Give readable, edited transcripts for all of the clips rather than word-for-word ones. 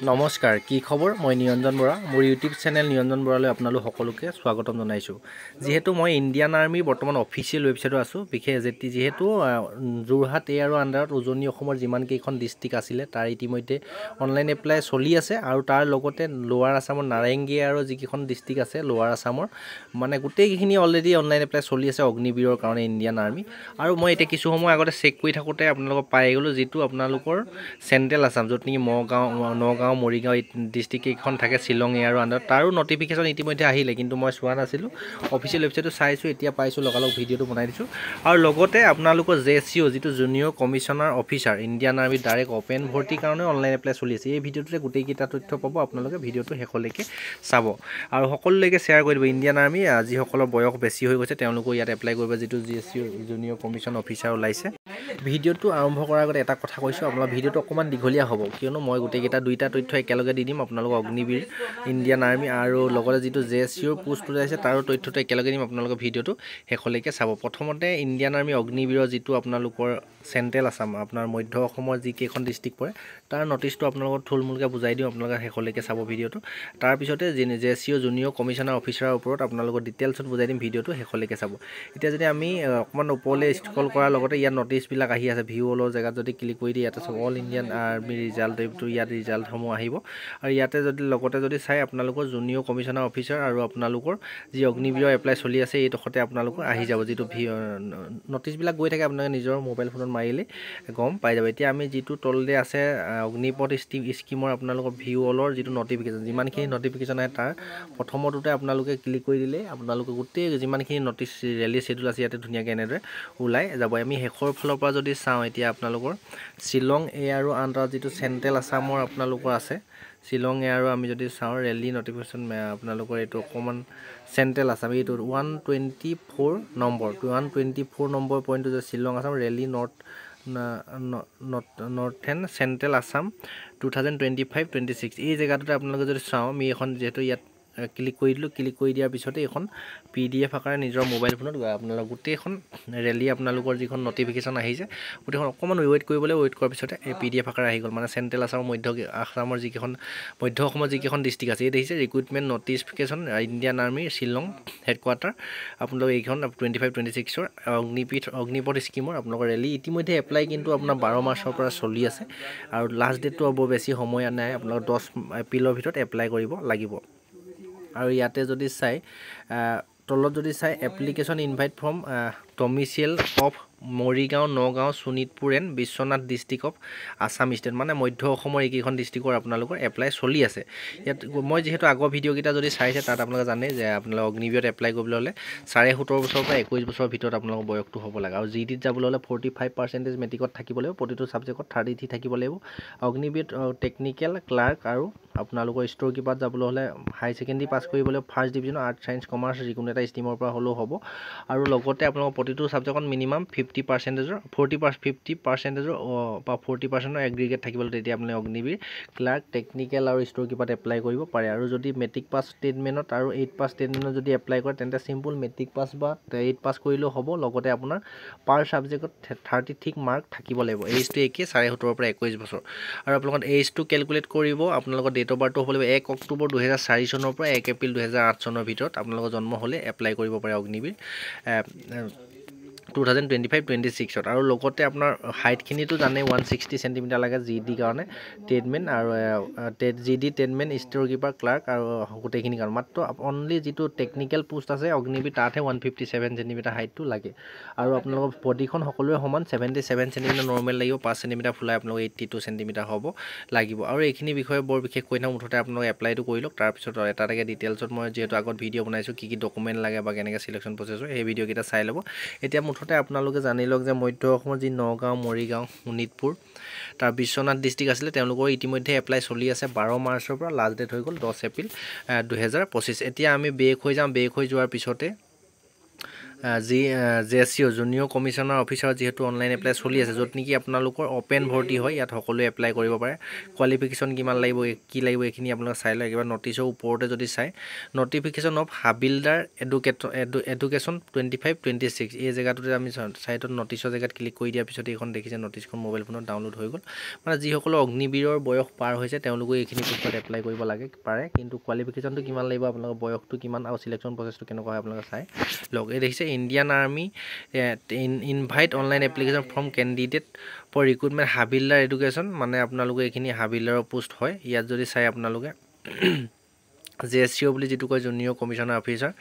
নমস্কাৰ কি খবৰ মই নিৰঞ্জন বৰা মোৰ ইউটিউব চেনেল নিৰঞ্জন বৰালৈ আপোনালোক সকলোকে স্বাগতম জনাইছোঁ যেহেতু মই ইণ্ডিয়ান আৰ্মি বৰ্তমান অফিচিয়েল ৱেবছাইটত আছোঁ বিশেষ যেহেতু যোৰহাট এ আৰু আণ্ডাৰত উজনি অসমৰ যিমান কেইখন ডিষ্ট্ৰিক্ট আছিলে তাৰ ইতিমধ্যে অনলাইন এপ্লাই চলি আছে আৰু তাৰ লগতে লোৱাৰ আসামৰ নাৰেংগী আৰু যিকেইখন ডিষ্ট্ৰিক্ট আছে লোৱাৰ আসামৰ মানে গোটেইখিনি অলৰেডি অনলাইন এপ্লাই চলি আছে অগ্নিবীৰৰ কাৰণে ইণ্ডিয়ান আৰ্মি আৰু মই এতিয়া কিছু সময় আগতে চেক কৰি থাকোঁতে আপোনালোকক পাই গ'লোঁ যিটো আপোনালোকৰ চেণ্ট্ৰেল আসাম য'ত নেকি নগাঁও মৰিগাঁও ডিষ্ট্ৰিক্ট কেইখন থাকে শ্বিলং এ আৰু আণ্ডাৰত তাৰো নটিফিকেশ্যন ইতিমধ্যে আহিলে কিন্তু মই চোৱা নাছিলোঁ অফিচিয়েল ৱেবছাইটটো চাইছোঁ এতিয়া পাইছোঁ লগালগ ভিডিঅ'টো বনাই দিছোঁ আৰু লগতে আপোনালোকৰ JCO যিটো junior commissioner officer Indian army direct open ভৰ্তিৰ কাৰণে অনলাইন এপ্লাই চলি আছে এই ভিডিঅ'টোতে গোটেইকেইটা তথ্য পাব আপোনালোকে ভিডিঅ'টো শেষলৈকে চাব আৰু সকলোলৈকে শ্বেয়াৰ কৰি দিব ইণ্ডিয়ান আৰ্মি যিসকলৰ বয়স বেছি হৈ গৈছে তেওঁলোকো ইয়াত এপ্লাই কৰিব যিটো JCO জুনিয়ৰ কমিশ্যন অফিচাৰ ওলাইছে ভিডিঅ'টো আৰম্ভ কৰাৰ আগতে এটা কথা কৈছোঁ আপোনালোকৰ ভিডিঅ'টো অকণমান দীঘলীয়া হ'ব কিয়নো মই গোটেইকেইটা দুইটা তথ্য একেলগে দি দিম আপোনালোকক অগ্নিবীৰ ইণ্ডিয়ান আৰ্মি আৰু লগতে যিটো JCOৰ পোষ্ট ওলাইছে তাৰো তথ্যটো একেলগে দিম আপোনালোকৰ ভিডিঅ'টো শেষলৈকে চাব প্ৰথমতে ইণ্ডিয়ান আৰ্মি অগ্নিবীৰৰ যিটো আপোনালোকৰ চেণ্ট্ৰেল আসাম আপোনাৰ মধ্য অসমৰ যিকেইখন ডিষ্ট্ৰিক্ট পৰে তাৰ নটিচটো আপোনালোকক থুলমূলকৈ বুজাই দিওঁ আপোনালোকে শেষলৈকে চাব ভিডিঅ'টো তাৰপিছতে JCO জুনিয়ৰ কমিশ্যনাৰ অফিচাৰৰ ওপৰত আপোনালোকৰ ডিটেইলছত বুজাই দিম ভিডিঅ'টো শেষলৈকে চাব এতিয়া যদি আমি অকণমান ওপৰলৈ স্ক্ৰল কৰাৰ লগতে ইয়াত নটিচবিলাক আহি আছে ভিউ অলৰ জেগাত যদি ক্লিক কৰি দিয়ে ইয়াতে অল ইণ্ডিয়ান আৰ্মি ৰিজাল্টটো ইয়াত ৰিজাল্টসমূহ আহিব আৰু ইয়াতে যদি লগতে যদি চাই আপোনালোকৰ জুনিয়ৰ কমিশ্যনাৰ অফিচাৰ আৰু আপোনালোকৰ যি অগ্নিবীৰৰ এপ্লাই চলি আছে এইডোখৰতে আপোনালোকৰ আহি যাব যিটো নটিচবিলাক গৈ থাকে আপোনালোকে নিজৰ মোবাইল ফোনত মাৰিলে গম পাই যাব এতিয়া আমি যিটো তলতে আছে অগ্নিপথ স্কিমৰ আপোনালোকৰ ভিউ অলৰ যিটো নটিফিকেশ্যন যিমানখিনি নটিফিকেশ্যন আহে তাৰ প্ৰথমটোতে আপোনালোকে ক্লিক কৰি দিলে আপোনালোকে গোটেই যিমানখিনি নটিচ ৰেলী শ্বেডিউল আছে ইয়াতে ধুনীয়াকৈ এনেদৰে ওলাই যাব আমি শেষৰ ফালৰ পৰা যদি চাওঁ এতিয়া আপোনালোকৰ শ্বিলং এ আৰু আণ্ডাৰত যিটো চেণ্ট্ৰেল আসামৰ আপোনালোকৰ আছে শ্বিলং এ আৰু আমি যদি চাওঁ ৰেলী নটিফিকেশ্যন আপোনালোকৰ এইটো অকণমান চেণ্ট্ৰেল আসাম এইটো 124 নম্বৰ পইণ্টটো যে শ্বিলং আসাম ৰেলী নৰ্থেন চেণ্ট্ৰেল আসাম 2025-26 এই জেগাটোতে আপোনালোকে যদি চাওঁ আমি এখন যিহেতু ইয়াত ক্লিক কৰি দিলোঁ ক্লিক কৰি দিয়াৰ পিছতে এখন PDF আকাৰে নিজৰ মোবাইল ফোনত আপোনালোকৰ গোটেইখন ৰেলী আপোনালোকৰ যিখন নটিফিকেশ্যন আহিছে গোটেইখন অকণমান ৱেইট কৰিবলৈ ৱেইট কৰাৰ পিছতে এই PDF আকাৰে আহি গ'ল মানে চেণ্ট্ৰেল আসামৰ মধ্য অসমৰ যিকেইখন ডিষ্ট্ৰিক্ট আছে এই দেখিছে ৰিক্ৰুইটমেণ্ট নটিফিকেশ্যন ইণ্ডিয়ান আৰ্মিৰ শ্বিলং হেডকোৱাৰ্টাৰ আপোনালোকৰ এইখন 25-26ৰ অগ্নিপথ স্কিমৰ আপোনালোকৰ ৰেলী ইতিমধ্যে এপ্লাই কিন্তু আপোনাৰ 12 মাৰ্চৰ পৰা চলি আছে আৰু লাষ্ট ডেটটো বৰ বেছি সময় নাই আপোনালোকৰ 10 এপ্ৰিলৰ ভিতৰত এপ্লাই কৰিব লাগিব আৰু ইয়াতে যদি চাই তলত যদি চাই application invite from domicile of Morigaon Nagaon Sonitpur and Biswanath district of Assam state মানে মধ্য অসমৰ এইকেইখন ডিষ্ট্ৰিক্টৰ আপোনালোকৰ এপ্লাই চলি আছে ইয়াত মই যিহেতু আগৰ ভিডিঅ'কেইটা যদি চাইছে তাত আপোনালোকে জানে যে আপোনালোকে অগ্নিবীৰত এপ্লাই কৰিবলৈ হ'লে 17.5 বছৰৰ পৰা 21 বছৰৰ ভিতৰত আপোনালোকৰ বয়সটো হ'ব লাগে আৰু GDত যাবলৈ হ'লে 45% মেট্ৰিকত থাকিব লাগিব প্ৰতিটো ছাবজেক্টত 33 থাকিব লাগিব অগ্নিবীৰত টেকনিকেল ক্লাৰ্ক আৰু আপোনালোকৰ ষ্ট'ৰ কিপাৰত যাবলৈ হ'লে হাই ছেকেণ্ডেৰী পাছ কৰিবলৈ first division art science commerce যিকোনো এটা ষ্ট্ৰীমৰ পৰা হ'লেও হ'ব আৰু লগতে আপোনালোকৰ প্ৰতিটো ছাবজেক্টত মিনিমাম 50%ৰ বা 40%ৰ এগ্ৰিগেট থাকিব তেতিয়া আপুনি অগ্নিবীৰ ক্লাৰ্ক টেকনিকেল আৰু ষ্ট'ৰ কিপাৰত এপ্লাই কৰিব পাৰে আৰু যদি মেট্ৰিক পাছ ষ্টেটমেণ্টত আৰু 8 পাছ ষ্টেটমেণ্টত যদি এপ্লাই কৰে তেন্তে চিম্পুল মেট্ৰিক পাছ বা 8 পাছ কৰিলেও হ'ব লগতে আপোনাৰ পাৰ ছাবজেক্টত 33 মাৰ্ক থাকিব লাগিব এইজটো একে 17.5 পৰা 21 বছৰ আৰু আপোনালোকৰ এইজটো কেলকুলেট কৰিব আপোনালোকৰ ডেট অফ বাৰ্থটো হ'ব লাগিব 1 অক্টোবৰ 2004 চনৰ পৰা 1 এপ্ৰিল 2008 চনৰ ভিতৰত আপোনালোকৰ জন্ম হ'লে এপ্লাই কৰিব পাৰে অগ্নিবীৰ 2025-26ত আৰু লগতে আপোনাৰ হাইটখিনিতো জানে 160 চেণ্টিমিটাৰ লাগে GD কাৰণে টেডমেন আৰু GD টেডমেন ষ্ট'ৰ কিপাৰ ক্লাৰ্ক আৰু গোটেইখিনি কাৰণে মাত্ৰ অনলি যিটো টেকনিকেল পোষ্ট আছে অগ্নিবীৰ তাতহে 157 চেণ্টিমিটাৰ হাইটটো লাগে আৰু আপোনালোকৰ বডিখন সকলোৰে সমান 77 চেণ্টিমিটাৰ নৰ্মেল লাগিব 5 চেণ্টিমিটাৰ ফুলাই আপোনালোকৰ 82 চেণ্টিমিটাৰ হ'ব লাগিব আৰু এইখিনি বিষয়ে বৰ বিশেষ কৈ নাথাকোঁ মুঠতে আপোনালোকে এপ্লাইটো কৰি লওক তাৰপিছত এটা ডিটেইলছত মই যিহেতু আগত ভিডিঅ' বনাইছোঁ কি ডকুমেণ্ট লাগে বা কেনেকৈ চিলেকশ্যন প্ৰচেছ হয় সেই ভিডিঅ'কেইটা চাই ল'ব এতিয়া মুঠতে আপোনালোকে জানি লওক যে মধ্য অসমৰ যি নগাঁও মৰিগাঁও শোণিতপুৰ তাৰ বিশ্বনাথ ডিষ্ট্ৰিক্ট আছিলে তেওঁলোকৰ ইতিমধ্যে এপ্লাই চলি আছে 12 মাৰ্চৰ পৰা লাষ্ট ডেট হৈ গ'ল 10 এপ্ৰিল 2025 এতিয়া আমি বেক হৈ যাওঁ বেক হৈ যোৱাৰ পিছতে JSCO জুনিয়ৰ কমিশনাৰ অফিচাৰ যেহেতু অনলাইন এপ্লাই চলি আছে য'ত নেকি আপোনালোকৰ ওপেন ভৰ্তি হয় ইয়াত সকলোৱে এপ্লাই কৰিব পাৰে কোৱালিফিকেশ্যন কিমান লাগিব কি লাগিব এইখিনি আপোনালোকে চাই লয় একেবাৰে নটিছৰ ওপৰতে যদি চাই নটিফিকেশ্যন অফ হাবিলদাৰ এডুকেশ্যন 25-26 এই জেগাটোতে আমি চাইটত নটিছৰ জেগাত ক্লিক কৰি দিয়াৰ পিছত এইখন দেখিছে নটিছখন মোবাইল ফোনত ডাউনলোড হৈ গ'ল মানে যিসকলৰ অগ্নিবীৰৰ বয়স পাৰ হৈছে তেওঁলোকে এইখিনি পোষ্টত এপ্লাই কৰিব পাৰে কিন্তু কোৱালিফিকেশ্যনটো কিমান লাগিব আপোনালোকৰ বয়সটো কিমান আৰু সিলেকশ্যন প্ৰচেছটো কেনেকুৱা হয় আপোনালোকে চাই লওক এই দেখিছে Indian army invite online application from candidate for recruitment havildar education মানে আপোনালোকে এইখিনি হাবিলদাৰৰ পোষ্ট হয় ইয়াত যদি চাই আপোনালোকে JSCO বুলি যিটো কয় junior commissioner officer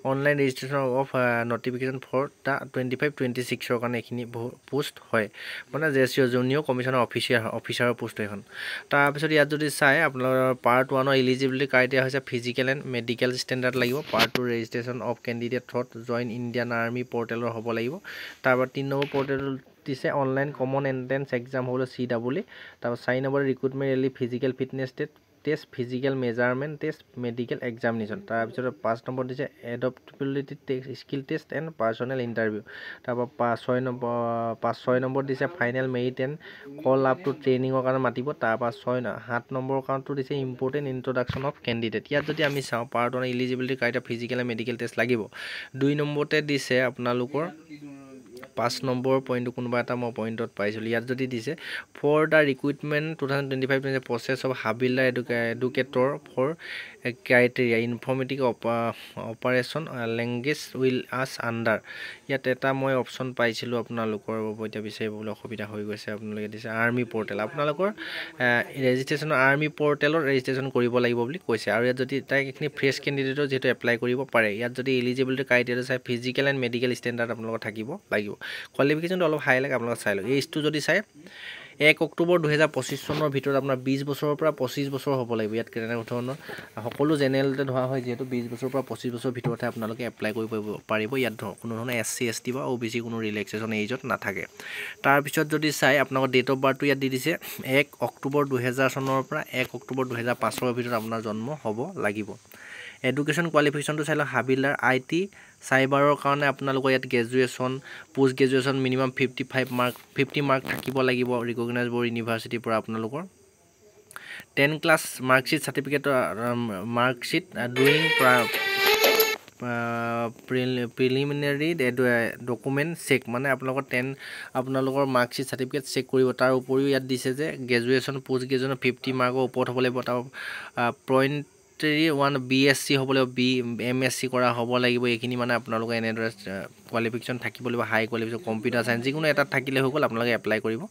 online registration of notification for the 25-26 কাৰণে এইখিনি পোষ্ট হয় মানে JSCO জুনিয়ৰ কমিশনাৰ অফিচাৰৰ পোষ্ট এখন তাৰপিছত ইয়াত যদি চাই আপোনালোকৰ পাৰ্ট 1ৰ এলিজিবিলিটি ক্ৰাইটেৰিয়া হৈছে ফিজিকেল এণ্ড মেডিকেল ষ্টেণ্ডাৰ্ড লাগিব পাৰ্ট 2 ৰেজিষ্ট্ৰেশ্যন অফ কেণ্ডিডেট থ্ৰত জইন ইণ্ডিয়ান আৰ্মি পৰ্টেলৰ হ'ব লাগিব তাৰপৰা 3 নম্বৰ পৰ্টেল দিছে অনলাইন কমন এণ্ট্ৰেন্স এক্সাম হ'ল CEE তাৰপৰা 4 number recruitment rally physical fitness test physical measurement test medical examination তাৰপিছত 5 নম্বৰ দিছে adaptability test skill test and personal interview তাৰপৰা 6 নম্বৰ দিছে final merit and call up to ট্ৰেইনিঙৰ কাৰণে মাতিব তাৰপৰা 7 নম্বৰ কাৰণটো দিছে ইম্পৰ্টেণ্ট ইণ্ট্ৰডাকশ্যন অফ কেণ্ডিডেট ইয়াত যদি আমি চাওঁ part 1 eligibility criteria physical and medical test লাগিব 2 নম্বৰতে দিছে আপোনালোকৰ 5 নম্বৰ পইণ্টটো কোনোবা এটা মই পইণ্টত পাইছিলোঁ ইয়াত যদি দিছে for the recruitment 2025 process of havildar educator for criteria informative operation language will as under ইয়াত এটা মই অপশ্যন পাইছিলোঁ আপোনালোকৰ এতিয়া বিচাৰিবলৈ অসুবিধা হৈ গৈছে আপোনালোকে দিছে আৰ্মি পৰ্টেল আপোনালোকৰ ৰেজিষ্ট্ৰেশ্যন আৰ্মি পৰ্টেলত ৰেজিষ্ট্ৰেশ্যন কৰিব লাগিব বুলি কৈছে আৰু ইয়াত যদি তাই এইখিনি ফ্ৰেছ কেণ্ডিডেটৰ যিহেতু এপ্লাই কৰিব পাৰে ইয়াত যদি এলিজিবিলিটি ক্ৰাইটেৰিয়া চাই ফিজিকেল এণ্ড মেডিকেল ষ্টেণ্ডাৰ্ড আপোনালোকৰ থাকিব লাগিব কোৱালিফিকেশ্যনটো অলপ হাই লাগে আপোনালোকে চাই লওক এইজটো যদি চাই 1 অক্টোবৰ 2025 চনৰ ভিতৰত আপোনাৰ 20 বছৰৰ পৰা 25 বছৰ হ'ব লাগিব ইয়াত কেনেকুৱা ধৰণৰ সকলো জেনেৰেলতে ধৰা হয় যিহেতু 20 বছৰৰ পৰা 25 বছৰৰ ভিতৰতে আপোনালোকে এপ্লাই কৰিব পাৰিব ইয়াত কোনো ধৰণৰ SC ST বা OBC কোনো ৰিলেক্সেশ্যন এইজত নাথাকে তাৰপিছত যদি চাই আপোনালোকৰ ডেট অফ বাৰ্থটো ইয়াত দি দিছে 1 অক্টোবৰ 2000 চনৰ পৰা 1 অক্টোবৰ 2005 ৰ ভিতৰত আপোনাৰ জন্ম হ'ব লাগিব এডুকেশ্যন কোৱালিফিকেশ্যনটো চাই লওক হাবিলদাৰ IT চাইবাৰৰ কাৰণে আপোনালোকৰ ইয়াত graduation post graduation minimum 50 mark থাকিব লাগিব ৰিকগনাইজ বৰ্ড ইউনিভাৰ্চিটিৰ পৰা আপোনালোকৰ 10 ক্লাছ মাৰ্কশ্বিট চাৰ্টিফিকেটৰ marksheet doing preliminary document check মানে আপোনালোকৰ 10 আপোনালোকৰ মাৰ্কশ্বিট চাৰ্টিফিকেট চেক কৰিব তাৰ উপৰিও ইয়াত দিছে যে গ্ৰেজুৱেশ্যন পোষ্ট গ্ৰেজুৱেশ্যন 50 মাৰ্কৰ ওপৰত হ'ব লাগিব তাৰ পইণ্ট 1 BSc হ'ব লাগিব MSc কৰা হ'ব লাগিব এইখিনি মানে আপোনালোকে এনেদৰে কোৱালিফিকেশ্যন থাকিব লাগিব হাই কোৱালিফিকেশ্যন কম্পিউটাৰ চায়েন্স যিকোনো এটাত থাকিলে হৈ গ'ল আপোনালোকে এপ্লাই কৰিব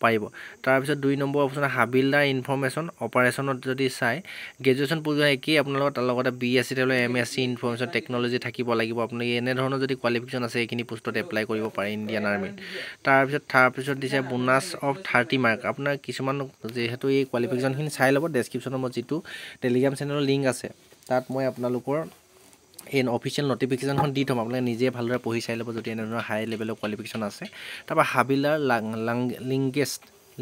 পাৰিব তাৰপিছত 2 নম্বৰ অপশ্যন হাবিলদাৰ ইনফৰমেশ্যন অপাৰেশ্যনত যদি চাই গ্ৰেজুৱেশ্যন পঢ়া একেই আপোনালোকৰ তাৰ লগতে BSc তেওঁলোকে MSc ইনফৰমেশ্যন টেকন'লজি থাকিব লাগিব আপোনালোকে এনেধৰণৰ যদি কোৱালিফিকেশ্যন আছে এইখিনি পোষ্টত এপ্লাই কৰিব পাৰে ইণ্ডিয়ান আৰ্মিত তাৰপিছত দিছে বোনাছ অফ 30 মাৰ্ক আপোনাৰ কিছুমান যিহেতু এই কোৱালিফিকেশ্যনখিনি চাই ল'ব ডেছক্ৰিপশ্যনত মই যিটো টেলিগ্ৰাম চেনেলৰ লিংক আছে তাত মই আপোনালোকৰ এই অফিচিয়েল নটিফিকেশ্যনখন দি থ'ম আপোনালোকে নিজে ভালদৰে পঢ়ি চাই ল'ব যদি এনেধৰণৰ হাই লেভেলৰ কোৱালিফিকেশ্যন আছে তাৰপৰা হাবিলাৰ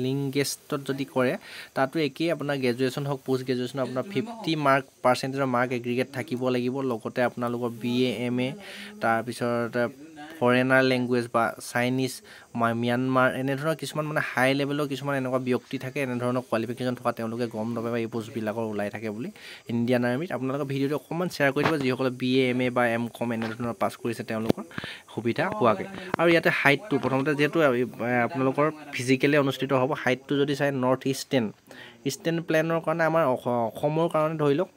লিংগেষ্টত যদি কৰে তাতো একেই আপোনাৰ গ্ৰেজুৱেশ্যন হওক পোষ্ট গ্ৰেজুৱেশ্যন আপোনাৰ 50% মাৰ্ক এগ্ৰিগেট থাকিব লাগিব লগতে আপোনালোকৰ BA MA তাৰপিছত ফৰেনাৰ লেংগুৱেজ বা চাইনিজ ম্যানমাৰ এনেধৰণৰ কিছুমান মানে হাই লেভেলৰ কিছুমান এনেকুৱা ব্যক্তি থাকে এনেধৰণৰ কোৱালিফিকেশ্যন থকা তেওঁলোকে গম নাপায় বা এই পোষ্টবিলাকৰ ওলাই থাকে বুলি ইণ্ডিয়ান আৰ্মিত আপোনালোকৰ ভিডিঅ'টো অকণমান শ্বেয়াৰ কৰি দিব যিসকলে BA MA বা MCOM এনেধৰণৰ পাছ কৰিছে তেওঁলোকৰ সুবিধা হোৱাকৈ আৰু ইয়াতে হাইটটো প্ৰথমতে যিহেতু আপোনালোকৰ ফিজিকেলি অনুষ্ঠিত হ'ব হাইটটো যদি চাই নৰ্থ ইষ্টাৰ্ণ প্লেনৰ কাৰণে আমাৰ অসমৰ কাৰণে ধৰি লওক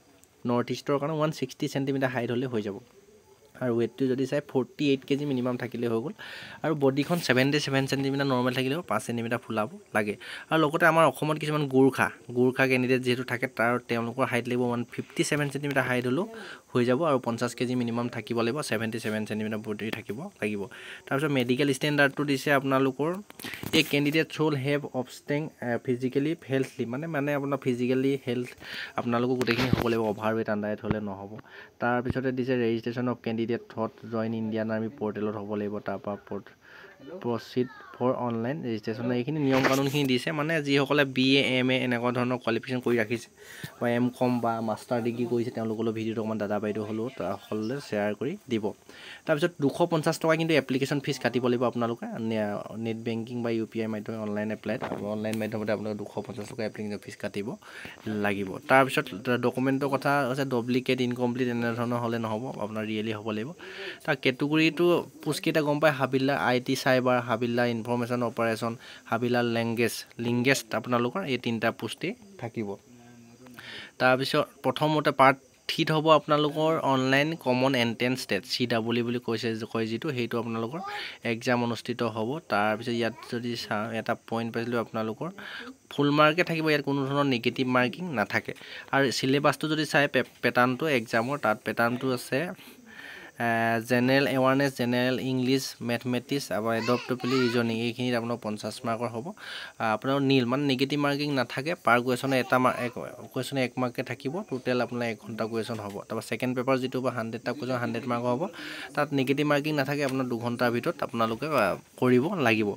নৰ্থ ইষ্টৰ কাৰণে 160 চেণ্টিমিটাৰ হাইট হ'লে হৈ যাব আৰু ৱেটটো যদি চাই 48 কেজি মিনিমাম থাকিলে হৈ গ'ল আৰু বডিখন 77 চেণ্টিমিটাৰ নৰ্মেল থাকিলেও 5 চেণ্টিমিটাৰ ফুলাব লাগে আৰু লগতে আমাৰ অসমত কিছুমান গোৰ্খা কেণ্ডিডেট যিহেতু থাকে তাৰ তেওঁলোকৰ হাইট লাগিব 157 চেণ্টিমিটাৰ হাইট হ'লেও হৈ যাব আৰু 50 কেজি মিনিমাম থাকিব লাগিব 77 চেণ্টিমিটাৰ বডি থাকিব লাগিব তাৰপিছত মেডিকেল ষ্টেণ্ডাৰ্ডটো দিছে আপোনালোকৰ এই কেণ্ডিডেট শ্ব'ল হেভ অবষ্টেং ফিজিকেলি হেল্থলি মানে আপোনাৰ ফিজিকেলি হেল্থ আপোনালোকৰ গোটেইখিনি হ'ব লাগিব অভাৰৱেট আণ্ডাৰৱেট হ'লে নহ'ব তাৰপিছতে দিছে ৰেজিষ্ট্ৰেশ্যন অফ কেণ্ডিডেট থ্ৰত জইন ইণ্ডিয়ান আৰ্মি পৰ্টেলত হ'ব লাগিব তাৰপৰা প্ৰচিড ফৰ অনলাইন ৰেজিষ্ট্ৰেশ্যন এইখিনি নিয়ম কানুনখিনি দিছে মানে যিসকলে BA MA এনেকুৱা ধৰণৰ কোৱালিফিকেশ্যন কৰি ৰাখিছে বা M.Com বা মাষ্টাৰ ডিগ্ৰী কৰিছে তেওঁলোকলৈ ভিডিঅ'টো অকণমান দাদা বাইদেউ হ'লেও সকলোলৈ শ্বেয়াৰ কৰি দিব তাৰপিছত 250 টকা কিন্তু এপ্লিকেশ্যন ফিজ কাটিব লাগিব আপোনালোকে নেট বেংকিং বা UPI মাধ্যমে অনলাইন এপ্লাইত অনলাইন মাধ্যমতে আপোনালোকে 250 টকা এপ্লিকেশ্যন ফিজ কাটিব লাগিব তাৰপিছত ডকুমেণ্টৰ কথা হৈছে ডুপ্লিকেট ইনকমপ্লিট এনেধৰণৰ হ'লে নহ'ব আপোনাৰ ৰিয়েলি হ'ব লাগিব তাৰ কেটেগৰীটো পোষ্টকেইটা গম পায় হাবিলা IT চাইবাৰ হাবিলা ইনফৰমেশ্যন অপাৰেশ্যন হাবিলা লিংগেষ্ট আপোনালোকৰ এই তিনিটা পোষ্টেই থাকিব তাৰপিছত প্ৰথমতে পাৰ্ট থ্ৰীত হ'ব আপোনালোকৰ online common entrance test CW বুলি কয় যিটো সেইটো আপোনালোকৰ এক্সাম অনুষ্ঠিত হ'ব তাৰপিছত ইয়াত যদি এটা পইণ্ট পাইছিলোঁ আপোনালোকৰ ফুল মাৰ্কে থাকিব ইয়াত কোনো ধৰণৰ নিগেটিভ মাৰ্কিং নাথাকে আৰু চিলেবাছটো যদি চাই পেটাৰ্ণটো এক্সামৰ তাত পেটাৰ্ণটো আছে general awareness general English mathematics আৰু এডপ্টেবিলিটি ৰিজনিং এইখিনিত আপোনাৰ 50 মাৰ্কৰ হ'ব আপোনাৰ নীল মানে নিগেটিভ মাৰ্কিং নাথাকে পাৰ কুৱেশ্যনে কুৱেশ্যনে 1 মাৰ্কে থাকিব টোটেল আপোনাৰ 1 ঘণ্টা কুৱেশ্যন হ'ব তাৰপৰা ছেকেণ্ড পেপাৰ যিটো হ'ব 100টা কুৱেশ্যন 100 মাৰ্কৰ হ'ব তাত নিগেটিভ মাৰ্কিং নাথাকে আপোনাৰ 2 ঘণ্টাৰ ভিতৰত আপোনালোকে কৰিব লাগিব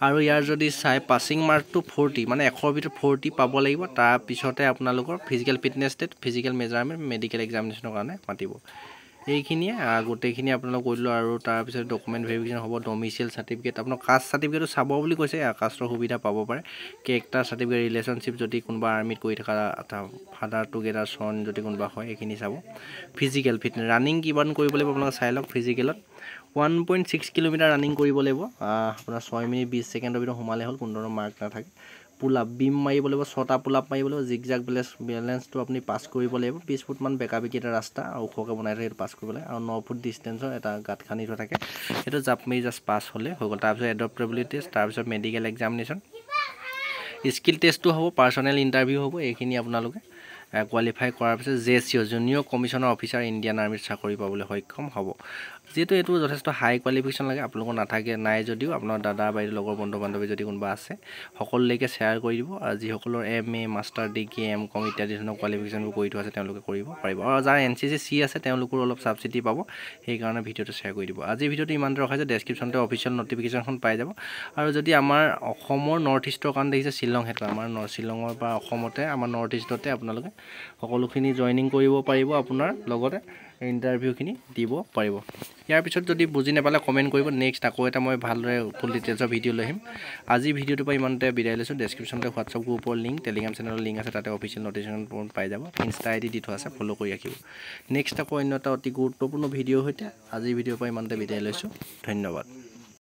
আৰু ইয়াৰ যদি চাই পাছিং মাৰ্কটো 40 মানে 100ৰ ভিতৰত 40 পাব লাগিব তাৰপিছতে আপোনালোকৰ physical fitness test physical measurement medical এক্সামিনেশ্যনৰ কাৰণে মাতিব এইখিনিয়ে গোটেইখিনি আপোনালোক কৈ দিলোঁ আৰু তাৰপিছত ডকুমেণ্ট ভেৰিফিকেশ্যন হ'ব ডমিচিয়েল চাৰ্টিফিকেট আপোনাৰ কাষ্ট চাৰ্টিফিকেটটো চাব বুলি কৈছে কাষ্টৰ সুবিধা পাব পাৰে কেৰেক্টাৰ চাৰ্টিফিকেট ৰিলেশ্যনশ্বিপ যদি কোনোবা আৰ্মিত কৰি থকা ফাদাৰ টুগেডাৰ চন যদি কোনোবা হয় এইখিনি চাব ফিজিকেল ফিটনেছ ৰানিং কিমান কৰিব লাগিব আপোনালোকে চাই লওক ফিজিকেলত 1.6 কিলোমিটাৰ ৰানিং কৰিব লাগিব আপোনাৰ 6 মিনিট 20 ছেকেণ্ডৰ ভিতৰত সোমালে হ'ল কোনো ধৰণৰ মাৰ্ক নাথাকে পুল আপ বিম মাৰিব লাগিব 6টা পুল আপ মাৰিব লাগিব জিগজাগ বেলেঞ্চটো আপুনি পাছ কৰিব লাগিব 20 ফুটমান বেকাবিকি এটা ৰাস্তা ওখকৈ বনাই থাকে সেইটো পাছ কৰিব লাগে আৰু 9 ফুট ডিষ্টেঞ্চৰ এটা গাঁত খান্দি থোৱা থাকে সেইটো জাপ মাৰি জাষ্ট পাছ হ'লে হৈ গ'ল তাৰপিছত এডপ্টেবিলিটি টেষ্ট তাৰপিছত মেডিকেল এক্সামিনেশ্যন স্কিল টেষ্টটো হ'ব পাৰ্চনেল ইণ্টাৰভিউ হ'ব এইখিনি আপোনালোকে কোৱালিফাই কৰাৰ পিছত JCO junior commissioner officer Indian আৰ্মিত চাকৰি পাবলৈ সক্ষম হ'ব যিহেতু এইটো যথেষ্ট হাই কোৱালিফিকেশ্যন লাগে আপোনালোকৰ নাই যদিও আপোনাৰ দাদা বাইদেউ লগৰ বন্ধু বান্ধৱী যদি কোনোবা আছে সকলোলৈকে শ্বেয়াৰ কৰি দিব আৰু যিসকলৰ MA মাষ্টাৰ ডিগ্ৰী M.Com ইত্যাদি ধৰণৰ কোৱালিফিকেশ্যনবোৰ কৰি থোৱা আছে তেওঁলোকে কৰিব পাৰিব আৰু যাৰ NCC আছে তেওঁলোকৰ অলপ ছাবচিডি পাব সেইকাৰণে ভিডিঅ'টো শ্বেয়াৰ কৰি দিব আজি ভিডিঅ'টো ইমানতে ৰখাইছে ডেছক্ৰিপশ্যনতে অফিচিয়েল ন'টিফিকেশ্যনখন পাই যাব আৰু যদি আমাৰ অসমৰ নৰ্থ ইষ্টৰ কাৰণে দেখিছে শ্বিলং সেইটো আমাৰ শ্বিলঙৰ পৰা অসমতে আমাৰ নৰ্থ ইষ্টতে আপোনালোকে সকলোখিনি জইনিং কৰিব পাৰিব আপোনাৰ লগতে ইণ্টাৰভিউখিনি দিব পাৰিব ইয়াৰ পিছত যদি বুজি নাপালে কমেণ্ট কৰিব নেক্সট আকৌ এটা মই ভালদৰে ফুল ডিটেইলছৰ ভিডিঅ' লৈ আহিম আজি ভিডিঅ'টোৰ পৰা ইমানতে বিদায় লৈছোঁ ডেছক্ৰিপশ্যনতে হোৱাটছআপ গ্ৰুপৰ লিংক টেলিগ্ৰাম চেনেলৰ লিংক আছে তাতে অফিচিয়েল ন'টিফিকেশ্যন পাই যাব ইনষ্টা ID দি থোৱা আছে ফ'ল' কৰি ৰাখিব নেক্সট আকৌ অন্য এটা অতি গুৰুত্বপূৰ্ণ ভিডিঅ'ৰ সৈতে আজিৰ ভিডিঅ'ৰ পৰা ইমানতে বিদায় লৈছোঁ ধন্যবাদ